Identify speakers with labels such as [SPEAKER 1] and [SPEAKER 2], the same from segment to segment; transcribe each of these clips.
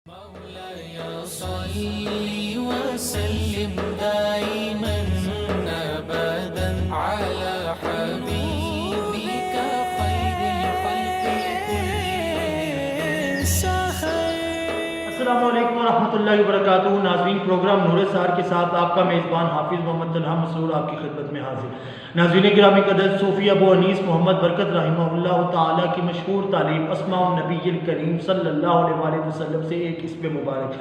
[SPEAKER 1] مولاي صل وسلم دائما ابدا على حبيبك خير الخلق كلهم.
[SPEAKER 2] السلام علیکم ورحمۃ اللہ وبرکاتہ. ناظرین، پروگرام نور سحر کے ساتھ آپ کا میزبان حافظ محمد طلحہ مسرور آپ کی خدمت میں حاضر. ناظرین گرامی قدر، صوفی ابو انیس محمد برکت رحمہ اللہ تعالیٰ کی مشہور تعلیم اسماء النبی الکریم صلی اللہ علیہ وآلہ وسلم سے ایک اسم مبارک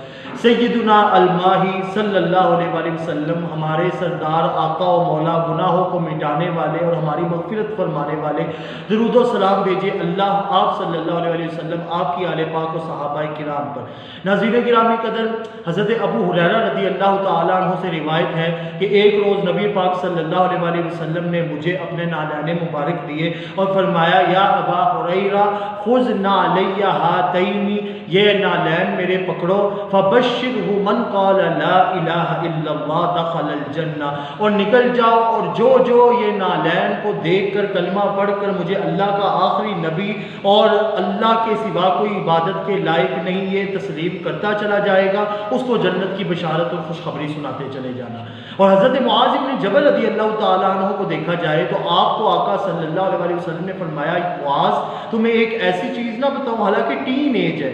[SPEAKER 2] سیدنا الماہی صلی اللہ علیہ وآلہ وسلم ہمارے سردار آقا و مولا، گناہوں کو مٹانے والے اور ہماری مغفرت فرمانے والے، درود و سلام بھیجے اللہ آپ صلی اللہ علیہ وآلہ وسلم، آپ کی آل پاک و صحابہ کرام پر. ناظرین گرامی قدر، حضرت ابو ہریرہ رضی اللہ تعالیٰ عنہ سے روایت ہے کہ ایک روز نبی پاک صلی اللہ علیہ وآلہ وسلم نے مجھے اپنے نالین مبارک دیے اور فرمایا، یا ابا ہریرہ خذ نعلی ہاتین، یہ نالین میرے پکڑو، فبشرہ من قال لا الہ الا اللہ دخل الجنہ، اور نکل جاؤ اور جو یہ نالین کو دیکھ کر کلمہ پڑھ کر مجھے اللہ کا آخری نبی اور اللہ کے سوا کوئی عبادت کے لائق نہیں یہ تسلیم کرتا چلا جائے گا، اس کو جنت کی بشارت اور خوشخبری سناتے چلے جانا. اور حضرت معاذ بن جبل رضی اللہ تعالیٰ عنہ کو دیکھا جائے تو آپ کو آقا صلی اللہ علیہ وآلہ وسلم نے فرمایا، معاذ تمہیں ایک ایسی چیز نہ بتاؤں، حالانکہ ٹین ایج ہے،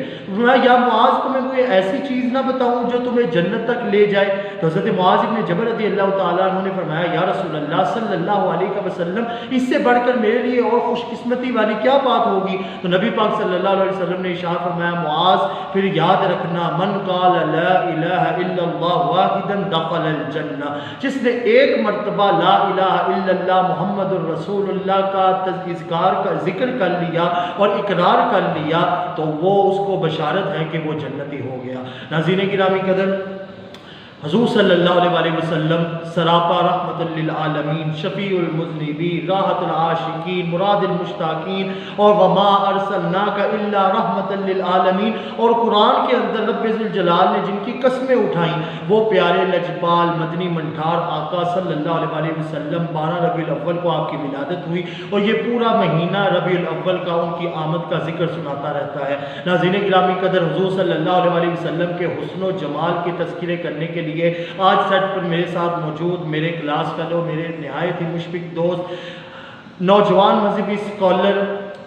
[SPEAKER 2] یا معاذ تمہیں کوئی ایسی چیز نہ بتاؤں جو تمہیں جنت تک لے جائے؟ تو حضرت معاذ بن جبل رضی اللہ تعالیٰ عنہ نے فرمایا، یا رسول اللہ صلی اللہ علیہ وسلم، اس سے بڑھ کر میرے لیے اور خوش قسمتی والی کیا بات ہوگی؟ تو نبی پاک صلی اللہ علیہ وسلم نے ارشاد فرمایا، معاذ پھر یاد رکھنا، من قال لا الہ الا اللہ واحدا دخل الجنہ، جس نے ایک مرتبہ لا الہ الا اللہ محمد الرسول اللہ کا اذکار کا ذکر کر لیا اور اقرار کر لیا تو وہ اس کو بشارت ہے کہ وہ جنتی ہو گیا. ناظرین گرامی قدر، حضور صلی اللہ علیہ وآلہ وسلم سراپا رحمت للعالمین، شفیع المذنبین، راحت العاشقین، مراد المشتاقین، اور وما ارسلناک الا رحمت للعالمین. اور قرآن کے اندر رب ذوالجلال نے جن کی قسمیں اٹھائیں وہ پیارے لجپال مدنی منٹھار آقا صلی اللہ علیہ وآلہ وسلم. 12 ربیع الاول کو آپ کی ولادت ہوئی اور یہ پورا مہینہ ربیع الاول کا ان کی آمد کا ذکر سناتا رہتا ہے. ناظرین گرامی قدر، حضور صلی اللہ علیہ وآلہ وسلم کے حسن و جمال کے تذکرے کرنے کے لیے آج سیٹ پر میرے ساتھ موجود میرے کلاس فیلو، میرے نہایت ہی مشفق دوست، نوجوان مذہبی اسکالر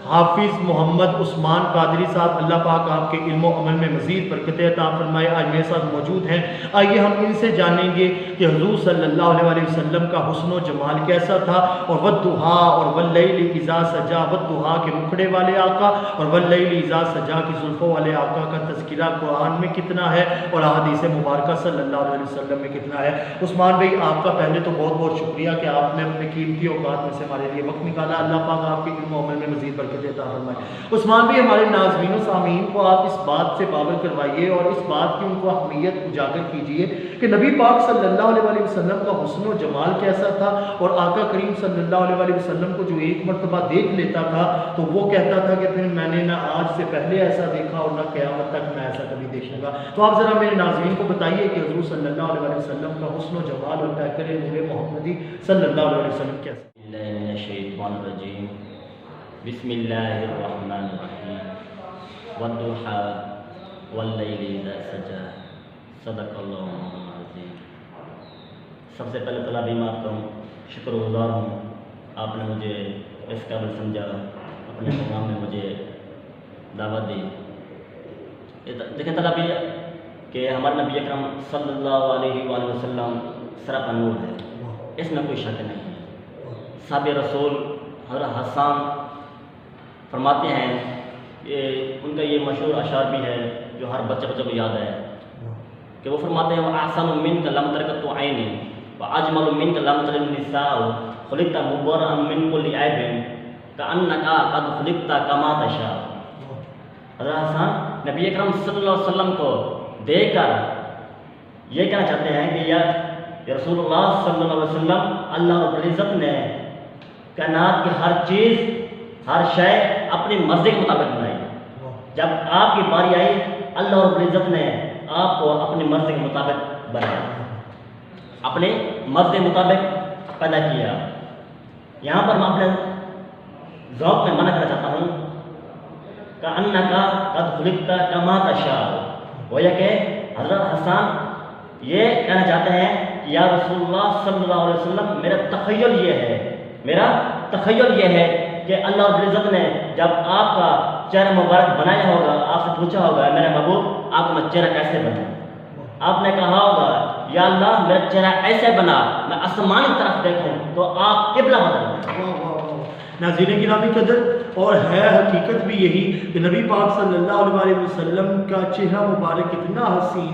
[SPEAKER 2] حافظ محمد عثمان قادری صاحب، اللہ پاک آپ کے علم و عمل میں مزید برکت عطا فرمائے، آج میرے ساتھ موجود ہیں. آئیے ہم ان سے جانیں گے کہ حضور صلی اللہ علیہ وآلہ وسلم کا حسن و جمال کیسا تھا، اور والضحیٰ اور واللیل اذا سجا، والضحیٰ کے مکھڑے والے آقا اور واللیل اذا سجا کی زلفوں والے آقا کا تذکرہ قرآن میں کتنا ہے اور احادیث مبارکہ صلی اللہ علیہ وسلم میں کتنا ہے. عثمان بھائی، آپ کا پہلے تو بہت بہت شکریہ کہ آپ نے اپنے قیمتی اوقات میں سے ہمارے لیے وقت نکالا. اللہ پاک آپ کے علم و عمل میں مزید برکت عطا فرمائے. عثمان بھی ہمارے ناظرین و سامعین کو آپ اس بات سے باور کروائیے اور اس بات کی ان کو اہمیت اجاگر کیجیے کہ نبی پاک صلی اللہ علیہ وآلہ وسلم کا حسن و جمال کیسا تھا، اور آقا کریم صلی اللہ علیہ وآلہ وسلم کو جو ایک مرتبہ دیکھ لیتا تھا تو وہ کہتا تھا کہ پھر میں نے نہ آج سے پہلے ایسا دیکھا اور نہ قیامت تک میں ایسا کبھی دیکھوں گا. تو آپ ذرا میرے ناظرین کو بتائیے کہ حضور صلی اللہ علیہ وآلہ وسلم کا حسن و جمال اور پیکر نور محمدی صلی اللہ علیہ وسلم کیسا؟
[SPEAKER 3] بسم اللہ الرحمن الرحیم، والضحیٰ واللیل اذا سجا، صدق اللہ العظیم. سب سے پہلے طلب معاف ہوں، شکر گزار ہوں، آپ نے مجھے اس قابل سمجھا، اپنے پروگرام میں مجھے دعوت دی. دیکھیں طلب یہ کہ ہمارے نبی اکرم صلی اللہ علیہ وآلہ وسلم سراپا نور ہے، اس میں کوئی شک نہیں ہے. صحابہ رسول حضرت حسان فرماتے ہیں کہ ان کا یہ مشہور اشعار بھی ہے جو ہر بچہ کو یاد ہے کہ وہ فرماتے ہیں، وَأَحْسَنُ مِنْكَ لَمْ تَرْكَ عَيْنٍ وَأَجْمَلُ مِنْكَ لَمْ تَلِدْ النِّسَاءُ خُلِقْتَ مُبَرَّأً مِنْ كُلِّ عَيْبٍ كَأَنَّكَ قَدْ خُلِقْتَ كَمَا تَشَاءُ. حضرت حسان نبی اکرم صلی اللہ علیہ وسلم کو دیکھ کر یہ کہنا چاہتے ہیں کہ یا رسول اللہ صلی اللہ علیہ وسلم، اللہ رب العزت نے کائنات کی ہر چیز، ہر شے اپنی مرضی کے مطابق بنائی. جب آپ کی باری آئی اللہ رب العزت نے آپ کو اپنی مرضی کے مطابق بنایا، اپنے مرضی کے مطابق پیدا کیا. یہاں پر میں اپنے ذوق میں منع کرنا چاہتا ہوں، کأنک قد خلقت کما تشاء، وہ یہ کہ حضرت حسان یہ کہنا چاہتے ہیں کہ یا رسول اللہ صلی اللہ علیہ وسلم میرا تخیل یہ ہے کہ اللہ رب العزت نے جب آپ کا چہرہ مبارک بنایا ہوگا، آپ سے پوچھا ہوگا میرے محبوب آپ کا چہرہ کیسے بنا، آپ نے کہا ہوگا یا اللہ میرا چہرہ ایسے بنا میں آسمان کی طرف دیکھوں تو آپ قبلہ بدل دیں۔
[SPEAKER 2] ناظرین گرامی قدر، اور ہے حقیقت بھی یہی کہ نبی پاک صلی اللہ علیہ وسلم کا چہرہ مبارک اتنا حسین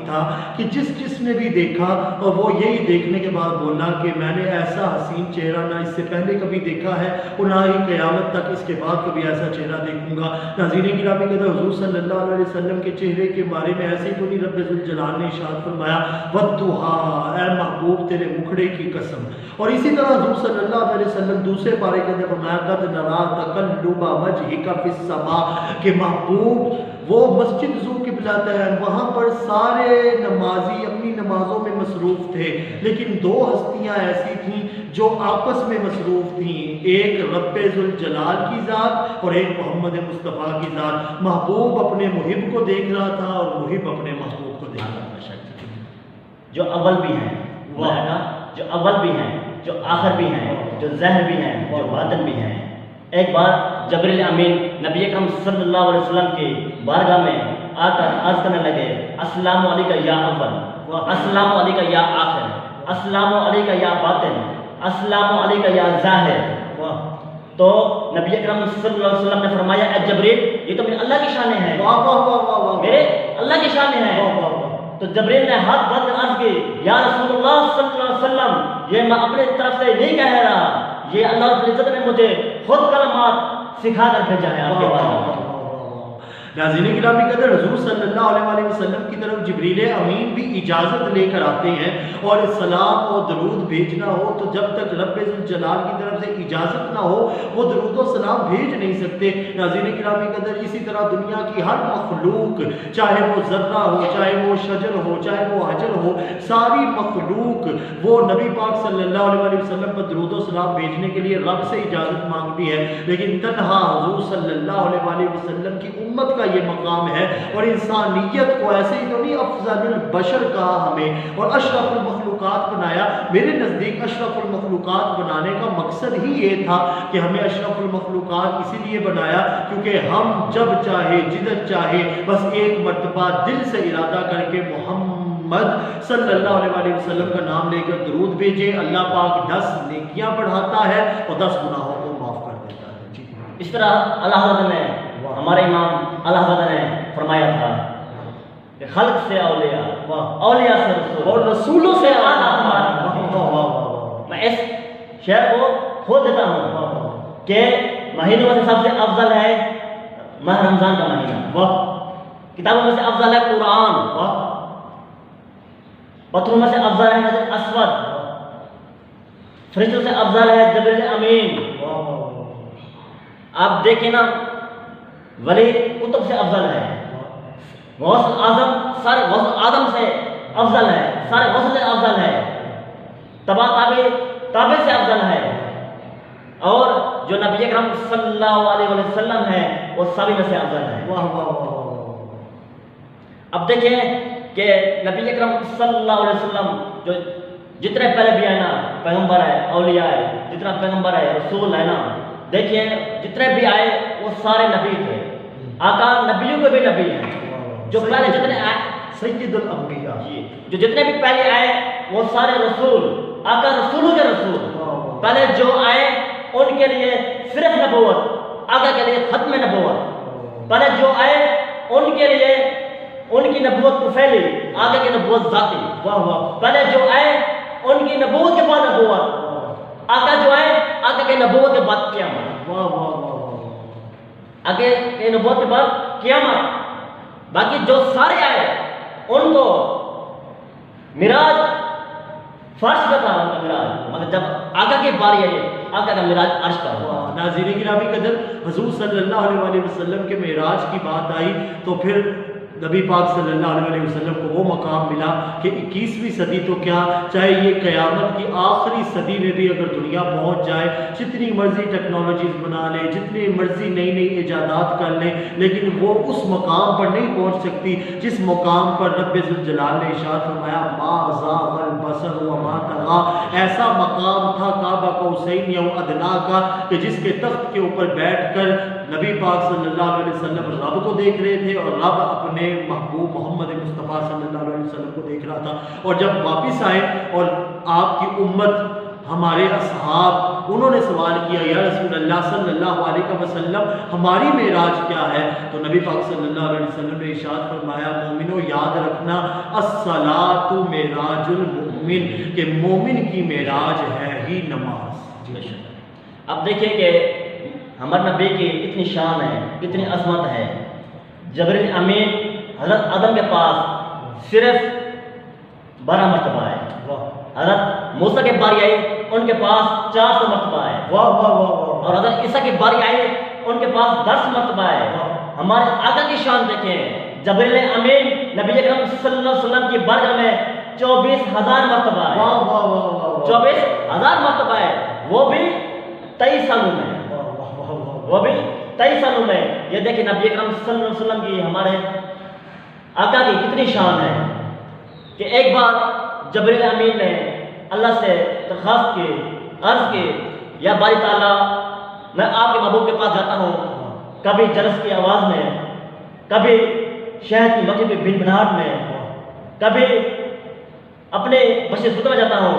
[SPEAKER 2] تھا کہ جس نے بھی دیکھا اور وہ یہی دیکھنے کے بعد بولا کہ میں نے ایسا حسین چہرہ نہ اس سے پہلے کبھی دیکھا ہے اور نہ ہی قیامت تک اس کے بعد کبھی ایسا چہرہ دیکھوں گا۔ ناظرین گرامی قدر، حضور صلی اللہ علیہ وسلم کے چہرے کے بارے میں ایسے ہی تو نہیں رب ذوالجلال نے ارشاد فرمایا وَالضُّحَىٰ، اے محبوب تیرے مکھڑے کی قسم، اور اسی طرح حضور صلی اللہ علیہ وسلم دوسرے پارے کے اندر فرمایا قد نرا تقلب وجهک فی السماء، کہ محبوب وہ مسجد ذو قبلۃ ہے، وہاں پر سارے نمازی اپنی نمازوں میں مصروف تھے، لیکن دو ہستیاں ایسی تھیں جو آپس میں مصروف تھیں، ایک رب ذوالجلال کی ذات اور ایک محمد مصطفیٰ کی ذات۔ محبوب اپنے محب کو دیکھ رہا تھا اور محب اپنے محبوب کو دیکھ رہا تھا،
[SPEAKER 3] جو اول بھی ہیں جو اول بھی ہیں، جو آخر بھی ہیں، جو ظاہر بھی ہیں، جو باطن بھی ہیں۔ ایک بار جبریل امین نبی اکرم صلی اللہ علیہ وسلم کی بارگاہ میں آ کر عرض کرنے لگے السلام علیکم یا اول، السلام علیکم یا آخر، السلام علیکم یا باطن، السلام علیکم یا ظاہر۔ تو نبی اکرم صلی اللہ علیہ وسلم نے فرمایا اے جبریل یہ تو میرے اللہ کی شانیں ہیں، میرے اللہ کی شانیں ہیں۔ تو جبریل نے ہاتھ باندھ کر عرض کی یا رسول اللہ صلی اللہ علیہ وسلم یہ میں اپنے طرف سے نہیں کہہ رہا، یہ اللہ رب العزت نے مجھے خود کلمات سکھا کر بھیجا ہے آپ کے بارے میں۔
[SPEAKER 2] ناظرین گرامی قدر، حضور صلی اللہ علیہ وسلم کی طرف جبریل امین بھی اجازت لے کر آتے ہیں، اور سلام اور درود بھیجنا ہو تو جب تک رب ذوالجلال کی طرف سے اجازت نہ ہو وہ درود و سلام بھیج نہیں سکتے۔ ناظرین گرامی قدر، اسی طرح دنیا کی ہر مخلوق، چاہے وہ ذرہ ہو، چاہے وہ شجر ہو، چاہے وہ حجر ہو، ساری مخلوق وہ نبی پاک صلی اللہ علیہ وسلم پر درود و سلام بھیجنے کے لیے رب سے اجازت مانگتی ہے، لیکن تنہا حضور صلی اللہ علیہ وسلم کی امت کا یہ مقام ہے، اور انسانیت کو ایسے ہی تو نہیں افضل البشر کہا ہمیں اور اشرف المخلوقات بنایا۔ میرے نزدیک اشرف المخلوقات بنانے کا مقصد ہی یہ تھا کہ ہمیں اشرف المخلوقات اسی لیے بنایا کیونکہ ہم جب چاہے جدھر چاہے بس ایک مرتبہ دل سے ارادہ کر کے محمد صلی اللہ علیہ وسلم کا نام لے کر درود بھیجے، اللہ پاک 10 نیکیاں بڑھاتا ہے اور 10 گناہوں کو معاف کر دیتا ہے۔
[SPEAKER 3] اس طرح اللہ حضرت نے ہمارے امام اللہ حضرت نے فرمایا تھا کہ خلق سے اولیاء، اولیاء سے رسول، اور رسولوں سے اعلیٰ ہمارا۔ میں اس شعر کو کھول دیتا ہوں کہ مہینوں میں سے سب سے افضل ہے ماہ رمضان کا مہینہ، کتابوں میں سے افضل ہے قرآن، پتھروں میں سے افضل ہے حجر اسود، فرشتوں سے افضل ہے جبریل امین۔ آپ دیکھیں نا ولی کتب سے افضل ہے، غوث اعظم سارے غوث آدم سے افضل ہے، سارے غوث سے افضل ہے، تبا تابع سے افضل ہے، اور جو نبی اکرم صلی اللہ علیہ وسلم ہے وہ سبھی میں سے افضل ہے۔ اب دیکھیں کہ نبی اکرم صلی اللہ علیہ وسلم جو جتنے پہلے بھی ہے نا پیغمبر ہے، اولیاء ہے، جتنا پیغمبر ہے رسول ہے نا، دیکھیے جتنے بھی آئے وہ سارے نبی تھے، آقا نبیوں کے بھی نبی ہیں، جو پہلے جتنے آئے
[SPEAKER 2] سید الانبیاء،
[SPEAKER 3] جو جتنے بھی پہلے آئے وہ سارے رسول، آقا رسولوں کے رسول، پہلے جو آئے ان کے لیے صرف نبوت، آقا کے لیے ختم نبوت، پہلے جو آئے ان کے لیے ان کی نبوت تو پھیلی، آقا کی نبوت ذاتی، پہلے جو آئے ان کی نبوت کے بعد نبوت، آقا جو آئے آقا کے نبوت کے بعد قیامت، آقا کے نبوت کے بعد قیامت۔ باقی جو سارے آئے ان کو معراج فرش کا تھا، ان کا معراج، مگر جب آقا کی باری آئی آقا کا معراج عرش کا ہوا۔
[SPEAKER 2] ناظرین گرامی قدر، حضور صلی اللہ علیہ وسلم کے معراج کی بات آئی تو پھر نبی پاک صلی اللہ علیہ وسلم کو وہ مقام ملا کہ 21ویں صدی تو کیا، چاہے یہ قیامت کی آخری صدی میں بھی اگر دنیا پہنچ جائے، جتنی مرضی ٹیکنالوجیز بنا لے، جتنی مرضی نئی نئی ایجادات کر لیں، لیکن وہ اس مقام پر نہیں پہنچ سکتی جس مقام پر رب ذوالجلال نے ارشاد فرمایا ما زاغ البصر وما طغى، ایسا مقام تھا کعبہ قوسین او ادنیٰ کا کہ جس کے تخت کے اوپر بیٹھ کر نبی پاک صلی اللہ علیہ وسلم رب کو دیکھ رہے تھے اور رب اپنے محبوب محمد مصطفیٰ صلی اللہ علیہ وسلم کو دیکھ رہا تھا۔ اور جب واپس آئے اور آپ کی امت، ہمارے اصحاب، انہوں نے سوال کیا یا رسول اللہ صلی اللہ علیہ وسلم ہماری معراج کیا ہے؟ تو نبی پاک صلی اللہ علیہ وسلم نے ارشاد فرمایا مومنو یاد رکھنا الصلاۃ معراج المؤمن، کہ مومن کی معراج ہے ہی نماز۔
[SPEAKER 3] اب دیکھیں کہ ہمارے نبی کی اتنی شان ہے، اتنی عظمت ہے، جبریل امین حضرت آدم کے پاس صرف 12 مرتبہ ہے، حضرت موسیٰ کے باری آئی ان کے پاس 400 مرتبہ ہے، اور حضرت عیسیٰ کی باری آئی ان کے پاس 10 مرتبہ ہے۔ ہمارے آقا کی شان دیکھیں، جبریل امین نبی اکرم صلی اللہ علیہ وسلم کی بارگاہ میں 24,000 مرتبہ ہے، 24,000 مرتبہ ہے، وہ بھی 23 سالوں میں، وہ بھی 23 سالوں میں۔ یہ دیکھیں نبی اکرم صلی اللہ علیہ وسلم کی، ہمارے آقا کی کتنی شان ہے کہ ایک بار جبریل امین نے اللہ سے درخواست کی، عرض کی یا باری تعالیٰ میں آپ کے محبوب کے پاس جاتا ہوں، کبھی جرس کی آواز میں، کبھی شہد کی مکھی کی بنبناہٹ میں، کبھی اپنے بشر صوت میں جاتا ہوں،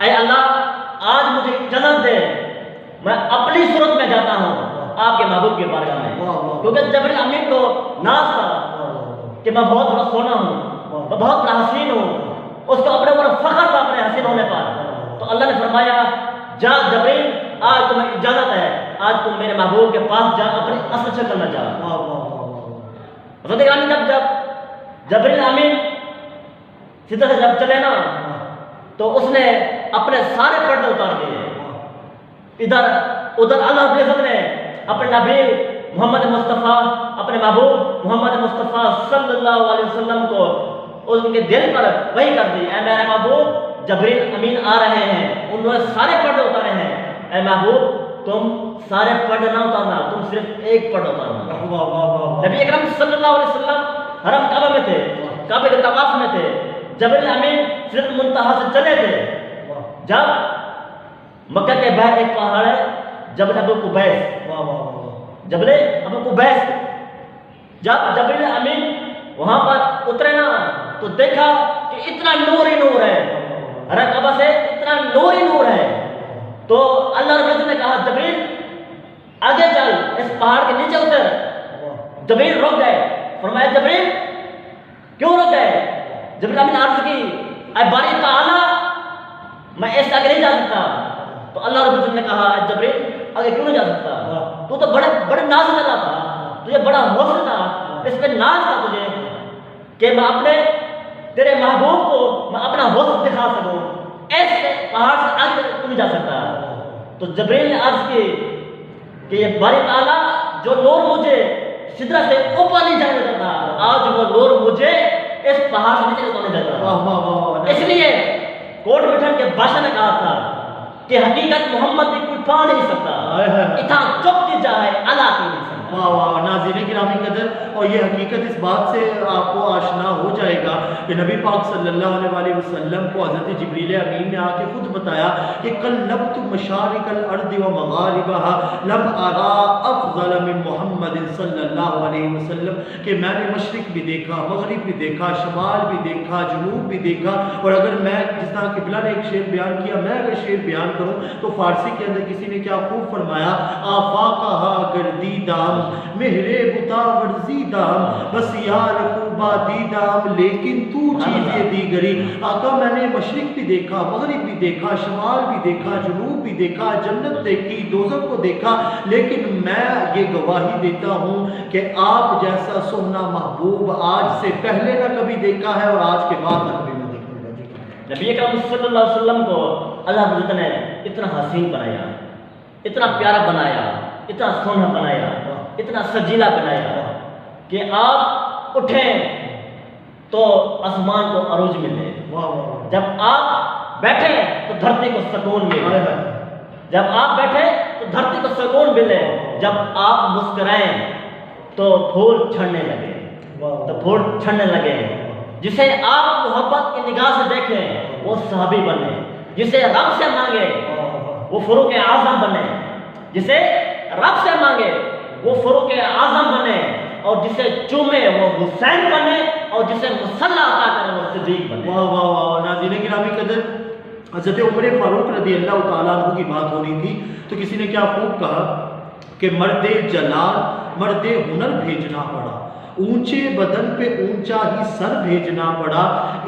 [SPEAKER 3] اے اللہ آج مجھے اجازت دے میں اپنی صورت میں جاتا ہوں آپ کے محبوب کے بارگاہ میں، کیونکہ جبریل امین کو ناز تھا کہ میں بہت بڑا سونا ہوں، میں بہت بڑا حسین ہوں، اس کو اپنے اوپر فخر تھا اپنے حسین ہونے پر۔ تو اللہ نے فرمایا جا جبریل آج تمہیں اجازت ہے، آج تم میرے محبوب کے پاس جا، اپنی اصل شکل میں جا۔ حضرت گرامی جب جبریل امین سیدھا سے جب چلے نا تو اس نے اپنے سارے پردے اتار دیے، ادھر ادھر اللہ رب العزت نے اپنے نبی محمد مصطفیٰ، اپنے محبوب محمد مصطفیٰ صلی اللہ علیہ وسلم کو ان کے دل پر وحی کر دی، اے میرے محبوب جبریل امین آ رہے ہیں، انہوں نے سارے پردے اتارے ہیں، اے محبوب تم سارے پردے نہ اتارنا، تم صرف ایک پردہ اتارنا۔ نبی اکرم صلی اللہ علیہ وسلم حرم کعبہ میں تھے، کعبے کے طواف میں تھے، جبریل امین صرف منتہا سے چلے تھے، جب مکہ کے باہر ایک پہاڑ ہے جبل ابو قبیس، جبل ابو قبیس، جب جبریل امین وہاں پر اترے نا تو دیکھا کہ اتنا نور ہی نور ہے، حرم کعبہ سے اتنا نور ہی نور ہے۔ تو اللہ رب العزت نے کہا جبریل آگے چل، اس پہاڑ کے نیچے اتر۔ جبریل رک گئے، فرمایا جبریل کیوں رک گئے؟ جبریل امین نے عرض کی اے باری تعالیٰ میں ایسے آگے نہیں جا سکتا۔ تو اللہ رب العزت نے کہا جبریل آگے کیوں نہیں جا سکتا؟ تو بڑے ناز سے چلا تھا، تجھے بڑا حوصلہ تھا، اس پہ ناز تھا تجھے کہ میں اپنے تیرے محبوب کو میں اپنا حوصلہ دکھا سکوں، ایسے پہاڑ سے آگے کیوں نہیں جا سکتا؟ تو جبریل نے عرض کی کہ یہ باری تعالیٰ جو نور مجھے سدرہ سے اوپر نہیں جانے دیتا، آج وہ نور مجھے اس پہاڑ سے نیچے اتارنے دیتا۔ اس لیے کوٹ مٹھن کے بادشاہ نے کہا تھا کہ حقیقت محمد کی کوئی پا نہیں سکتا، اتنا چپ کی جائے اللہ کی نہیں سکتا۔
[SPEAKER 2] واہ واہ ناظرین گرامی قدر، اور یہ حقیقت اس بات سے آپ کو آشنا ہو جائے گا کہ نبی پاک صلی اللہ علیہ وسلم کو حضرت جبریل امین نے آ کے خود بتایا کہ قلبت مشارق الارض و مغاربها لم ارا افضل من محمد صلی اللہ علیہ وسلم، کہ میں نے مشرق بھی دیکھا، مغرب بھی دیکھا، شمال بھی دیکھا، جنوب بھی دیکھا، اور اگر میں جس طرح قبلہ نے ایک شعر بیان کیا، میں اگر شعر بیان کروں تو فارسی کے اندر کسی نے کیا خوب فرمایا، آفاقہا گردیدام مہرے بتا ورزیدام بس یار خوبا دیدام لیکن تو چیزیں دیگری۔ آقا میں نے مشرق بھی دیکھا، مغرب بھی دیکھا، شمال بھی دیکھا، جنوب بھی دیکھا، جنت دیکھی، دوزخ کو دیکھا، لیکن میں یہ گواہی دیتا ہوں کہ آپ جیسا سونا محبوب آج سے پہلے نہ کبھی دیکھا ہے اور آج کے بعد نہ کبھی نہ دیکھوں گا۔
[SPEAKER 3] نبی اکرم صلی اللہ علیہ وسلم کو اللہ رب العزت نے اتنا حسین بنایا، اتنا پیارا بنایا، اتنا سونا بنایا، اتنا سجیلا بنایا کہ آپ اٹھیں تو آسمان کو عروج ملے،
[SPEAKER 2] واہ واہ
[SPEAKER 3] جب آپ بیٹھیں تو دھرتی کو سکون ملے، جب آپ بیٹھیں تو دھرتی کو سکون ملے، جب آپ مسکرائیں تو پھول چھڑنے لگے، تو پھول چھڑنے لگے۔ جسے آپ محبت کی نگاہ سے دیکھیں وہ صحابی بنے، جسے رب سے مانگے وہ فاروق اعظم بنے، جسے رب سے مانگے وہ فاروق اعظم بنے، اور جسے چومے وہ حسین بنے، اور جسے مسلح عطا کرے وہ صدیق بنے۔
[SPEAKER 2] واہ واہ واہ۔ ناظرین گرامی قدر، حضرت عمر فاروق رضی اللہ تعالیٰ عنہ کی بات ہو رہی تھی تو کسی نے کیا خوب کہا کہ مرد جلال مرد ہنر بھیجنا پڑا، اونچے بدن پہ اونچا ہی سر بھیجنا پڑا،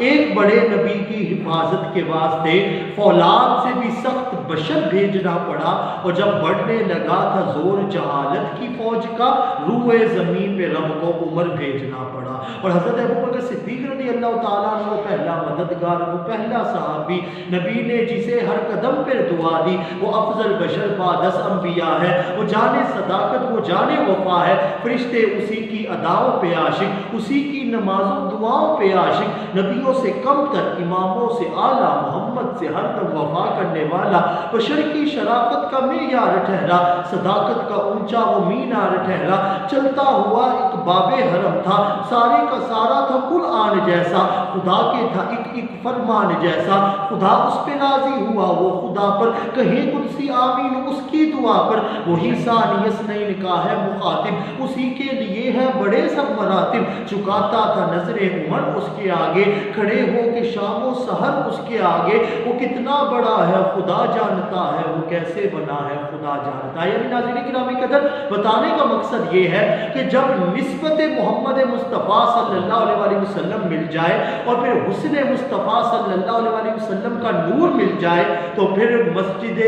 [SPEAKER 2] ایک بڑے نبی کی حفاظت کے واسطے فولاد سے بھی سخت بشر بھیجنا پڑا، اور جب بڑھنے لگا تھا زور جہالت کی فوج کا، روئے زمین پہ رب کو عمر بھیجنا پڑا۔ اور حضرت ابوبکر صدیق رضی اللہ تعالیٰ عنہ وہ پہلا مددگار، وہ پہلا صحابی، نبی نے جسے ہر قدم پر دعا دی، وہ افضل بشر بعد از انبیاء ہے، وہ جانے صداقت، وہ جانے وفا ہے، فرشتے اسی کی اداؤں پہ عاشق، اسی کی نمازوں دعاؤں پہ عاشق، نبیوں سے کم تر، اماموں سے اعلیٰ، محمد سے ہر دم وفا کرنے والا، بشر کی شرافت کا معیار ٹھہرا، صداقت کا اونچا وہ مینار ٹھہرا، چلتا ہوا ایک باب حرم تھا، سارے کا سارا تھا قرآن جیسا، خدا کے تھا ایک ایک فرمان جیسا، خدا اس پہ راضی ہوا وہ خدا پر، کہیں قدسی آمین اس کی دعا پر، وہی ثانی اثنین کا ہے مخاطب، اسی کے لیے ہے بڑے سب مراتب، چکاتا تھا نظر عمر اس کے آگے، کھڑے ہو کے شام و سحر اس کے آگے، وہ کتنا بڑا ہے خدا جانتا ہے، وہ کیسے بنا ہے خدا جانتا ہے۔ یعنی ناظرین گرامی قدر، بتانے کا مقصد یہ ہے کہ جب نسبت محمد مصطفیٰ صلی اللہ علیہ وسلم مل جائے اور پھر حسن مصطفیٰ صلی اللہ علیہ وسلم کا نور مل جائے تو پھر مسجد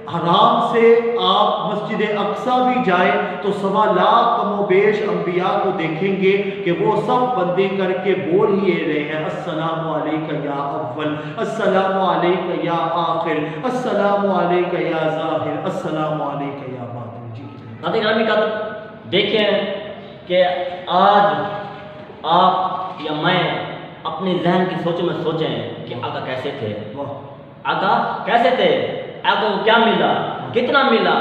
[SPEAKER 2] حرام سے آپ مسجد اقصیٰ بھی جائیں تو 1.25 لاکھ کم و بیش انبیاء کو دیکھیں گے کہ وہ سب بندے کر کے بول ہی رہے ہیں، السلام علیکہ یا اول، السلام علیکہ یا آخر، السلام علیکہ یا ظاہر، السلام علیکہ یا باطن۔ جی
[SPEAKER 3] ناظرین گرامی قدر، دیکھیں کہ آج آپ یا میں اپنی ذہن کی سوچوں میں سوچیں کہ آقا کیسے تھے، آقا کیسے تھے، آقا کو کیا ملا، کتنا ملا،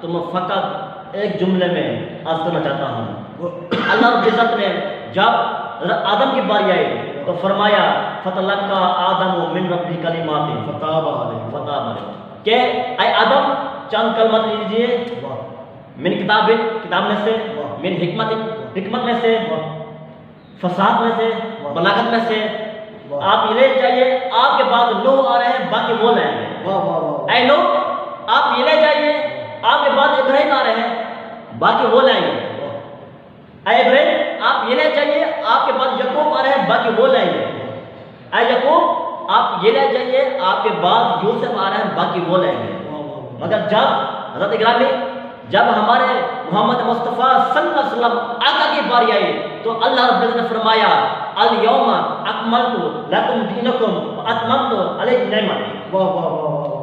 [SPEAKER 3] تو میں فقط ایک جملے میں عرض کرنا چاہتا ہوں۔ اللہ رب العزت نے جب آدم کی باری آئی تو فرمایا فتلقى آدم من ربہ کلمات فتاب علیہ، کہ اے آدم چند کلمات لیجئے من کتاب میں سے، من حکمت میں سے، فساد میں سے، بلاغت میں سے، آپ یہ لے جائیے، آپ کے بعد نوح آ رہے ہیں، باقی وہ لائیں گے۔ اے نوح آپ یہ لے جائیے، آپ کے بعد ابراہیم آ رہے ہیں، باقی وہ لائیں گے۔ اے ابراہیم آپ یہ لے جائیے، آپ کے بعد یعقوب آ رہے ہیں، باقی وہ لائیں گے۔ اے یعقوب آپ یہ لے جائیے، آپ کے بعد یوسف آ رہے ہیں، باقی وہ لائیں گے۔ مگر جب حضرت گرامی جب ہمارے محمد مصطفیٰ صلی اللہ علیہ وسلم آقا کی باری آئی تو اللہ رب العزت نے فرمایا الیوم اکملت لکم دینکم واتممت علیکم نعمتی۔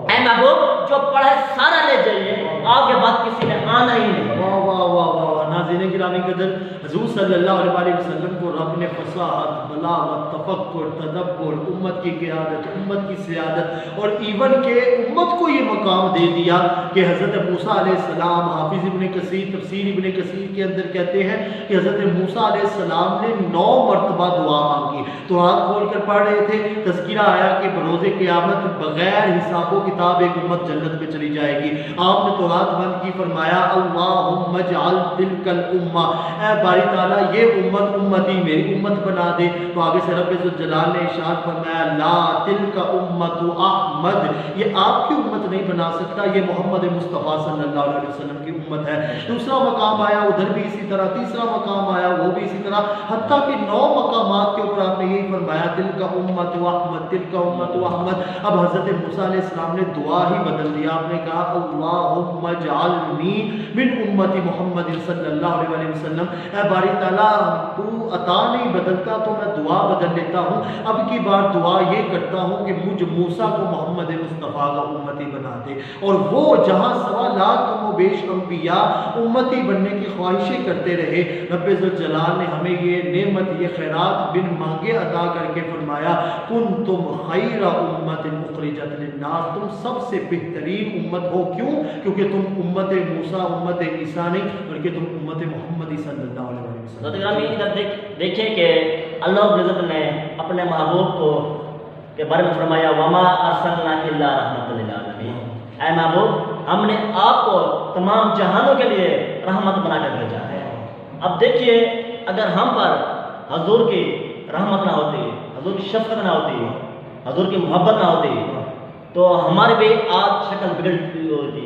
[SPEAKER 3] اے محبوب جو پڑھے سارا لے جائیے، آپ کے بعد کسی نے آنا ہی نہیں۔
[SPEAKER 2] واہ واہ واہ واہ۔ ناظرین گرامی قدر، حضور صلی اللہ علیہ وسلم کو رب نے فصاحت، بلاغت، تفکر، تدبر، امت کی قیادت، امت کی سیادت اور ایون کہ امت کو یہ مقام دے دیا کہ حضرت موسیٰ علیہ السلام، حافظ ابن کثیر تفسیر ابن کثیر کے اندر کہتے ہیں کہ حضرت موسیٰ علیہ السلام نے 9 مرتبہ دعا مانگی، تو ہاتھ کھول کر پڑھ رہے تھے، تذکرہ آیا کہ بروز قیامت بغیر حساب و کتاب ایک امت جنت میں چلی جائے گی۔ آپ نے تو ہاتھ بند کی، فرمایا اللہم اجعل تلک الامہ، اے باری تعالیٰ یہ امت امتی میری امت بنا دے۔ تو آگے سے رب ذوالجلال نے ارشاد فرمایا لا تلک امت احمد، یہ آپ کی امت نہیں بنا سکتا، یہ محمد مصطفیٰ صلی اللہ علیہ وسلم کی امت ہے۔ دوسرا مقام آیا ادھر بھی اسی طرح، تیسرا مقام آیا وہ بھی اسی طرح، حتیٰ کہ 9 مقامات کے اوپر آپ نے یہی فرمایا تلک امت احمد، تلک امت احمد۔ اب حضرت موسیٰ علیہ السلام نے دعا ہی بدل بدل دیا. آپ نے کہا اللہم اجعلنی من امتی محمد صلی اللہ علیہ وسلم. اے باری تعالیٰ تو عطا نہیں بدلتا تو میں دعا بدل لیتا ہوں. اب کی بار دعا یہ کرتا ہوں کہ مجھ موسیٰ کو محمد مصطفیٰ کا امتی بنا دے. اور وہ جہاں 1.25 لاکھ کم و بیش انبیاء امتی بننے کی خواہشیں کرتے رہے, رب ذوالجلال نے ہمیں یہ نعمت, یہ خیرات بن مانگے عطا کر کے فرمایا کنتم خیر امت اخرجت للناس, تم سب سے بہترین امت ہو. کیوں؟ کیونکہ تم امت موسیٰ, امت عیسیٰ نہیں بلکہ تم امت محمدی صلی اللہ علیہ وسلم.
[SPEAKER 3] ادھر دیکھیں کہ اللہ رب العزت نے اپنے محبوب کو کے بارے میں فرمایا وما ارسلناک الا رحمۃ للعالمین. اے محبوب ہم نے آپ کو تمام جہانوں کے لیے رحمت بنا کر بھیجا ہے. اب دیکھیے اگر ہم پر حضور کی رحمت نہ ہوتی, حضور کی شفقت نہ ہوتی, حضور کی محبت نہ ہوتی تو ہمارے بھی آج شکل بگڑ ہوتی.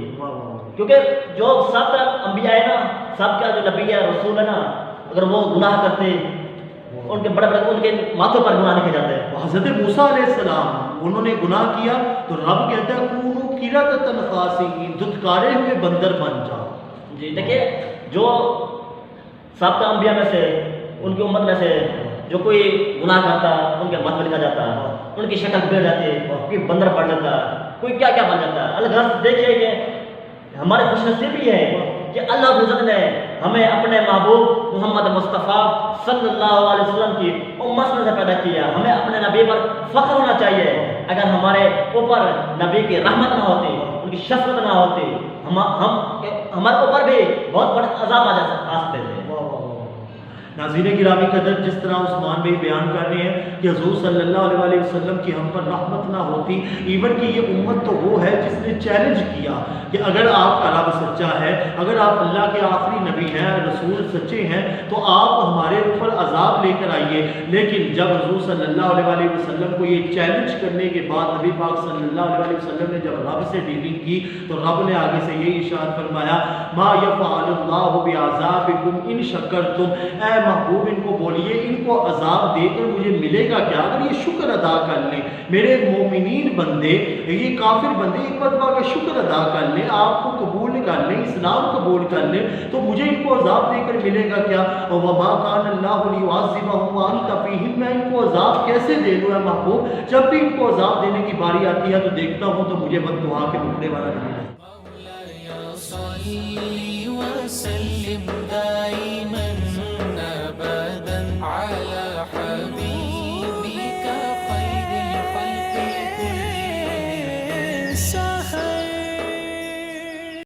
[SPEAKER 3] کیونکہ جو سب کا انبیاء ہے نا, سب کا جو نبی ہے رسول ہے نا, اگر وہ گناہ کرتے ان کے بڑے ان کے ماتھوں پر گناہ لکھے جاتے ہیں.
[SPEAKER 2] حضرت موسیٰ علیہ السلام انہوں نے گناہ کیا تو رب کہتا ہے کونوا قردۃ خاسئین, دھتکارے ہوئے بندر بن جاؤ.
[SPEAKER 3] جی دیکھیے جو سب کا انبیاء میں سے ان کی امت میں سے جو کوئی گناہ کرتا ان کے ماتھ پر لکھا جاتا, ان کی شکل بگڑ جاتی, کوئی بندر پڑ جاتا, کوئی کیا کیا بن جاتا. الغرض دیکھیے کہ ہمارے خوش نصیبی ہے کہ اللہ رب العزت نے ہمیں اپنے محبوب محمد مصطفیٰ صلی اللہ علیہ وسلم کی امت میں سے پیدا کیا. ہمیں اپنے نبی پر فخر ہونا چاہیے. اگر ہمارے اوپر نبی کی رحمت نہ ہوتی, ان کی شفقت نہ ہوتی, ہمارے اوپر بھی بہت بڑے عذاب آ سکتے تھے.
[SPEAKER 2] ناظرین گرامی قدر, جس طرح عثمان بھائی بیان کر رہے ہیں کہ حضور صلی اللہ علیہ وسلم کی ہم پر رحمت نہ ہوتی, ایون کہ یہ امت تو وہ ہے جس نے چیلنج کیا کہ اگر آپ کا رب سچا ہے, اگر آپ اللہ کے آخری نبی ہیں, رسول سچے ہیں تو آپ ہمارے اوپر عذاب لے کر آئیے. لیکن جب حضور صلی اللہ علیہ وسلم کو یہ چیلنج کرنے کے بعد نبی پاک صلی اللہ علیہ وسلم نے جب رب سے ڈیلنگ کی تو رب نے آگے سے یہ ارشاد فرمایا ما یفعل اللہ بعذابکم ان شکرتم. اے محبوب ان کو بولیے ان کو عذاب دے کر مجھے ملے گا کیا اگر یہ شکر ادا کر لیں. میرے مومنین بندے, یہ کافر بندے ایک مرتبہ کا شکر ادا کر لیں, آپ کو قبول کر لیں, اسلام قبول کر لیں تو مجھے ان کو عذاب دے کر ملے گا کیا. وما کان اللہ لیعذبہم وانت فیہم, میں ان کو عذاب کیسے دے دوں اے محبوب, جب بھی ان کو عذاب دینے کی باری آتی ہے تو دیکھتا ہوں تو مجھے بد دعا کے بکنے والا نہیں.